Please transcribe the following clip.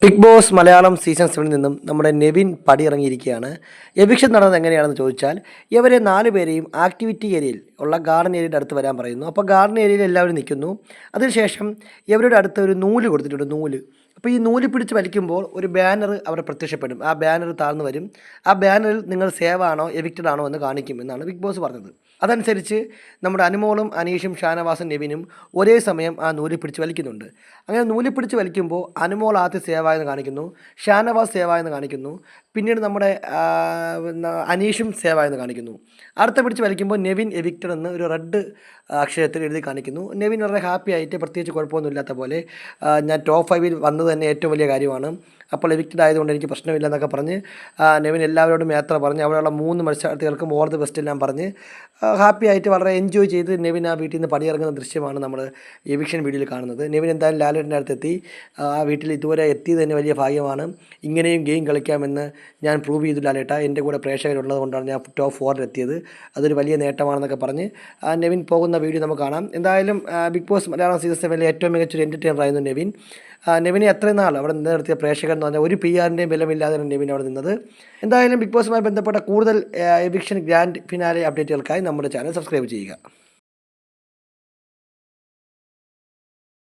Big boss Malayalam season 7 നിന്നും നമ്മുടെ Nevin പടിയിറങ്ങിയിരിക്കുകയാണ്. Eviction നടന്നത് എങ്ങനെയാണെന്ന് ചോദിച്ചാൽ ഇവരെ 4 പേരെയും ആക്ടിവിറ്റി ഏരിയയിൽ ഉള്ള ഗാർഡൻ ഏരിയയുടെ അടുത്ത് വരാൻ പറയുന്നു. അപ്പോൾ ഗാർഡൻ ഏരിയയിൽ എല്ലാവരും നിൽക്കുന്നു. അതിനുശേഷം ഇവരുടെ അടുത്ത് ഒരു നൂല് കൊടുത്തിട്ടുണ്ട്, നൂല്. അപ്പോൾ ഈ നൂല് പിടിച്ച് വലിക്കുമ്പോൾ ഒരു ബാനർ അവിടെ പ്രത്യക്ഷപ്പെടും. ആ ബാനർ താഴ്ന്നു വരും. ആ ബാനറിൽ നിങ്ങൾ സേവ് ആണോ എവിക്റ്റഡ് ആണോ എന്ന് കാണിക്കും എന്നാണ് ബിഗ് ബോസ് പറഞ്ഞത്. അതനുസരിച്ച് നമ്മുടെ അനുമോളും അനീഷും ഷാനവാസും നെവിനും ഒരേ സമയം ആ നൂല് പിടിച്ച് വലിക്കുന്നുണ്ട്. അങ്ങനെ നൂല് പിടിച്ച് വലിക്കുമ്പോൾ അനുമോൾ ആദ്യം സേവായെന്ന് കാണിക്കുന്നു, ഷാനവാസ് സേവായെന്ന് കാണിക്കുന്നു, പിന്നീട് നമ്മുടെ അനീഷും സേവായെന്ന് കാണിക്കുന്നു. അടുത്ത പിടിച്ച് വലിക്കുമ്പോൾ നെവിൻ എവിക്റ്റഡ് എന്ന് ഒരു റെഡ് അക്ഷരത്തിൽ എഴുതി കാണിക്കുന്നു. നെവിൻ വളരെ ഹാപ്പി ആയിട്ട് പ്രത്യേകിച്ച് കുഴപ്പമൊന്നും ഇല്ലാത്ത പോലെ ഞാൻ ടോപ്പ് 5-ൽ വന്നത് തന്നെ ഏറ്റവും വലിയ കാര്യമാണ്, അപ്പോൾ എവിക്റ്റഡ് ആയതുകൊണ്ട് എനിക്ക് പ്രശ്നമില്ല എന്നൊക്കെ പറഞ്ഞ് നെവിൻ എല്ലാവരോടും യാത്ര പറഞ്ഞ് അവിടെയുള്ള 3 മത്സരാർത്ഥികൾക്കും ഓൾ ദി ബെസ്റ്റ് എല്ലാം പറഞ്ഞ് ഹാപ്പി ആയിട്ട് വളരെ എൻജോയ് ചെയ്ത് നെവിൻ ആ വീട്ടിൽ നിന്ന് പടിയിറങ്ങുന്ന ദൃശ്യമാണ് നമ്മൾ എവിക്ഷൻ വീഡിയോയിൽ കാണുന്നത്. നെവിൻ എന്തായാലും ലാലേട്ടൻ്റെ അടുത്തെത്തി. ആ വീട്ടിൽ ഇതുവരെ എത്തിയത് തന്നെ വലിയ ഭാഗ്യമാണ്. ഇങ്ങനെയും ഗെയിം കളിക്കാമെന്ന് ഞാൻ പ്രൂവ് ചെയ്തു ലാലേട്ട, എൻ്റെ കൂടെ പ്രേക്ഷകരുള്ളത് കൊണ്ടാണ് ഞാൻ ടോപ്പ് 4-ൽ എത്തിയത്, അതൊരു വലിയ നേട്ടമാണെന്നൊക്കെ പറഞ്ഞ് നെവിൻ പോകുന്ന വീഡിയോ നമുക്ക് കാണാം. എന്തായാലും ബിഗ് ബോസ് മലയാളം സീസൺ 7-ലെ ഏറ്റവും മികച്ചൊരു എൻ്റർടൈനർ ആയിരുന്നു നെവിൻ. നെവിനെ അത്രയും നാൾ അവിടെ നിന്ന് നിർത്തിയ പ്രേക്ഷകർ എന്ന് പറഞ്ഞാൽ ഒരു PR-ൻ്റെയും ബലമില്ലാതെയാണ് നെവിൻ അവിടെ നിന്നത്. എന്തായാലും ബിഗ് ബോസുമായി ബന്ധപ്പെട്ട കൂടുതൽ എവിക്ഷൻ ഗ്രാൻഡ് ഫിനാലെ അപ്ഡേറ്റുകൾക്കായി നമ്മുടെ ചാനൽ സബ്സ്ക്രൈബ് ചെയ്യുക.